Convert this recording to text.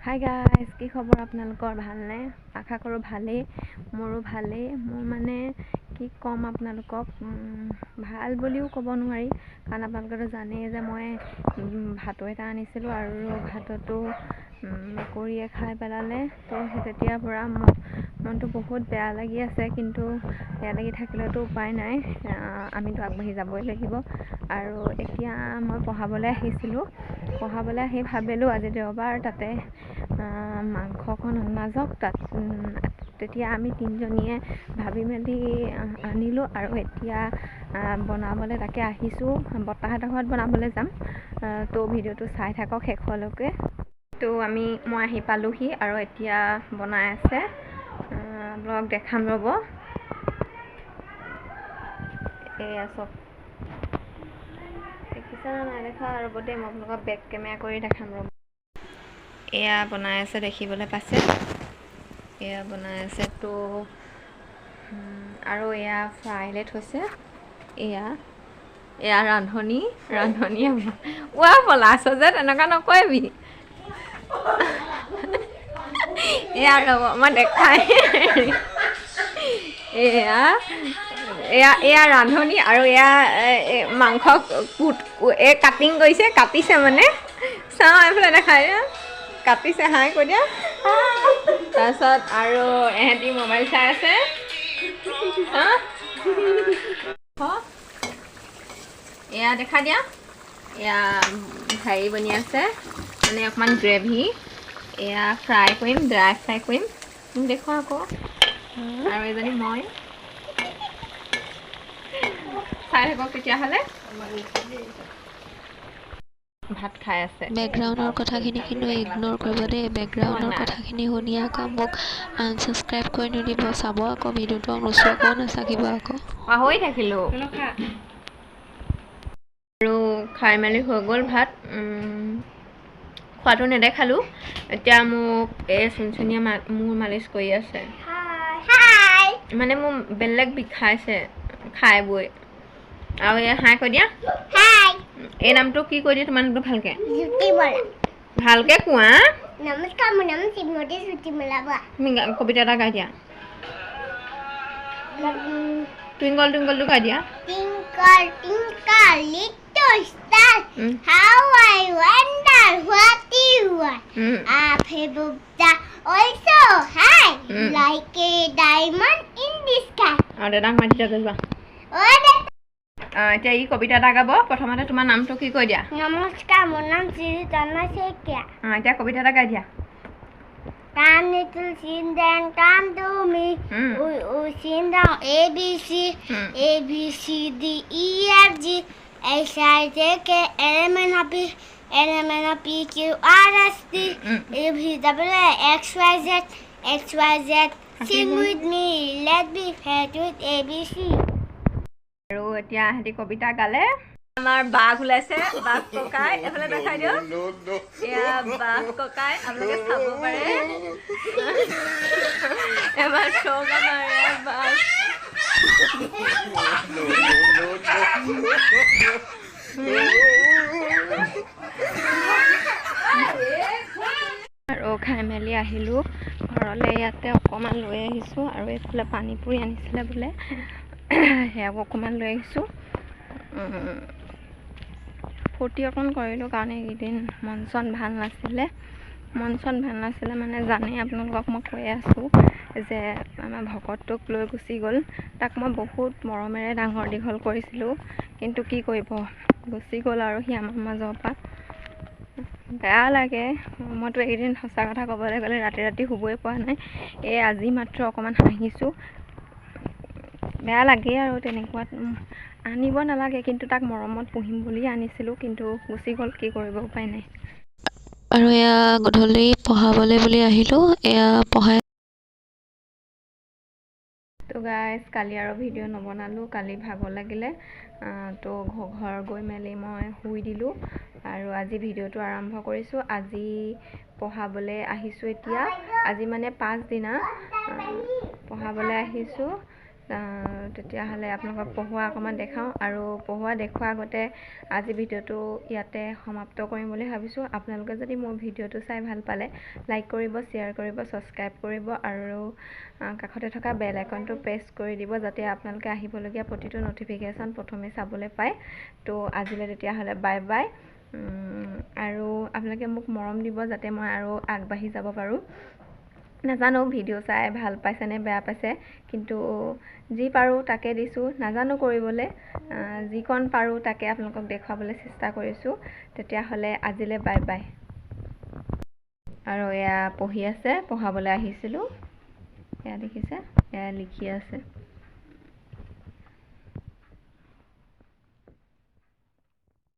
Hi guys, কি খবৰ আপোনালোকৰ? ভালনে? আশা কৰোঁ ভালেই। মোৰো ভালেই। মোৰ মানে কি ক'ম আপোনালোকক, ভাল বুলিও ক'ব নোৱাৰি, কাৰণ আপোনালোকেতো জানেই যে মই ভাতো এটা আনিছিলোঁ আৰু ভাততো মেকুৰীয়ে খাই পেলালে। তো তেতিয়াৰ পৰা মনটো বহুত বেয়া লাগি আছে, কিন্তু বেয়া লাগি থাকিলেতো উপায় নাই, আমিতো আগবাঢ়ি যাবই লাগিব। আৰু এতিয়া মই পঢ়াবলৈ আহিছিলোঁ। পঢ়াবলৈ আহি ভাবিলোঁ আজি দেওবাৰ, তাতে মাংসকণ অনা যাওক। তেতিয়া আমি তিনিজনীয়ে ভাবি মেলি আনিলোঁ আৰু এতিয়া বনাবলৈ তাকে আহিছোঁ। বৰ্তাহঁতৰ ঘৰত বনাবলৈ যাম। তো ভিডিঅ'টো চাই থাকক শেষলৈকে। তো মই আহি পালোহি আৰু এতিয়া বনাই আছে। আপোনালোকক দেখাম ৰ'ব। এয়া চব দেখিছে নে নাই দেখা ৰ'ব দেই, মই আপোনালোকক বেক কেমেৰা কৰি দেখাম ৰ'ব। এয়া বনাই আছে, দেখিবলৈ পাইছে। এয়া বনাই আছে তো, আৰু এয়া ফ্ৰাইলে থৈছে। এয়া ৰান্ধনীয়ে পলাইছ যে তেনেকুৱা নকৰিবি। এয়া ৰ'ব মই দেখাই। এয়া ৰান্ধনী আৰু এয়া মাংস কাটিং কাটিছে মানে। চাওঁ এইফালে দেখাই কাটিছে, হাই কৈ দিয়া। তাৰপিছত আৰু এহেঁতি মোবাইল চাই আছে। এয়া দেখা দিয়া। এয়া হেৰি বনি আছে, মানে অকণমান গ্ৰেভি। এয়া ফ্ৰাই কৰিম, ড্ৰাই ফ্ৰাই কৰিম। দেখুৱা আকৌ। আৰু এজনী মই চাই থাকক তেতিয়াহ'লে। ভাত খাই আছে। বেকগ্ৰাউণ্ডৰ কথাখিনি কিন্তু ইগন'ৰ কৰিব দেই। বেকগ্ৰাউণ্ডৰ কথাখিনি শুনি আকৌ মোক আনছাবস্ক্ৰাইব কৰি নিদিব। চাব আকৌ ভিডিঅ'টো, নোচোৱাকৈও নাথাকিব আকৌ। পাহৰি থাকিলোঁ। আৰু খাই মেলি হৈ গ'ল ভাত। খোৱাটো নেদেখালোঁ। এতিয়া মোক এই চুনচুনীয়ে মোৰ মালিচ কৰি আছে। মানে মোৰ বেলেগ বিষাইছে খাই বৈ। আৰু এই হাই কৈ দিয়া। এই নামটো কি কৈ দিয়া তোমাৰ নামটো ভালকে? ভালকে কোৱা। নমস্কাৰ, মোৰ নাম শ্ৰীমতী জ্যোতি মলাবা। তুমি কবিতা এটা গাই দিয়া। টুইংকল টুইংকলটো গাই দিয়া। Twinkle, twinkle, little star, how I wonder what you are. Up above the also high, like a diamond in the sky. দাদাক মাতি দিয়া যোৱা। এতিয়া ই কবিতা এটা গাব। প্ৰথমতে তোমাৰ নামটো কি কৈ দিয়া? নমস্কাৰ, মোৰ নাম শ্ৰী তন্ময় শইকীয়া। এতিয়া কবিতা এটা গাই দিয়া। Come little children, come to me. Sing down ABC, ABC, D, E, F, G, H, I, J, K, L, M, N, O, P, P, Q, R, S, T, U, V, W, X, Y, Z, X, Y, Z. Sing with me, let's be fat with ABC. আৰু এতিয়া সিহঁতি কবিতা গালে। আমাৰ বাঘ ওলাইছে, বাঘ ককাই। এফালে দেখাই দিয়ক। এয়া বাঘ ককাই, আপোনালোকে চাব পাৰে। এবাৰ চৌকা মাৰে বাঘ। আৰু খাই মেলি আহিলোঁ ঘৰলৈ। ইয়াতে অকণমান লৈ আহিছোঁ, আৰু এইফালে পানী পুৰি আনিছিলে বোলে, সেয়াও অকণমান লৈ আহিছোঁ। ফূৰ্তি অকণ কৰিলোঁ, কাৰণ এইকেইদিন মন চন ভাল নাছিলে। মানে জানেই আপোনালোকক মই কৈ আছোঁ যে আমাৰ ভকতটোক লৈ গুচি গ'ল। তাক মই বহুত মৰমেৰে ডাঙৰ দীঘল কৰিছিলোঁ, কিন্তু কি কৰিব, গুচি গ'ল আৰু সি আমাৰ মাজৰ পৰা। বেয়া লাগে। মইতো এইকেইদিন সঁচা কথা ক'বলৈ গ'লে ৰাতি শুবই পৰা নাই। আজি মাত্ৰ অকণমান হাঁহিছোঁ। বেয়া লাগে আৰু তেনেকুৱাত। আনিব নালাগে, কিন্তু তাক মৰমত পুহিম বুলি আনিছিলোঁ, কিন্তু গুচি গ'ল, কি কৰিব, উপায় নাই। আৰু এয়া গধূলি পঢ়াবলৈ বুলি আহিলোঁ। এয়া পঢ়াই। তো গাইজ, কালি আৰু ভিডিঅ' নবনালোঁ, কালি ভাগৰ লাগিলে। তো ঘৰ গৈ মেলি মই শুই দিলোঁ, আৰু আজি ভিডিঅ'টো আৰম্ভ কৰিছোঁ। আজি পঢ়াবলৈ আহিছোঁ। এতিয়া আজি মানে 5 দিনা পঢ়াবলৈ আহিছোঁ। তেতিয়াহ'লে আপোনালোকক পঢ়োৱা অকণমান দেখাওঁ আৰু পঢ়োৱা দেখুৱাৰ আগতে আজি ভিডিঅ'টো ইয়াতে সমাপ্ত কৰিম বুলি ভাবিছোঁ। আপোনালোকে যদি মোৰ ভিডিঅ'টো চাই ভাল পালে লাইক কৰিব, শ্বেয়াৰ কৰিব, ছাবস্ক্ৰাইব কৰিব আৰু কাষতে থকা বেল আইকনটো প্ৰেছ কৰি দিব যাতে আপোনালোকে আহিবলগীয়া প্ৰতিটো ন'টিফিকেশ্যন প্ৰথমে চাবলৈ পায়। তো আজিলৈ তেতিয়াহ'লে বাই বাই। আৰু আপোনালোকে মোক মৰম দিব যাতে মই আৰু আগবাঢ়ি যাব পাৰোঁ। নাজানো ভিডিঅ' চাই ভাল পাইছে নে বেয়া পাইছে, কিন্তু যি পাৰোঁ তাকে দিছোঁ। নাজানো কৰিবলৈ, যিকণ পাৰোঁ তাকে আপোনালোকক দেখুৱাবলৈ চেষ্টা কৰিছোঁ। তেতিয়াহ'লে আজিলৈ বাই বাই। আৰু এয়া পঢ়ি আছে, পঢ়াবলৈ আহিছিলোঁ, এয়া দেখিছে, এয়া লিখি আছে।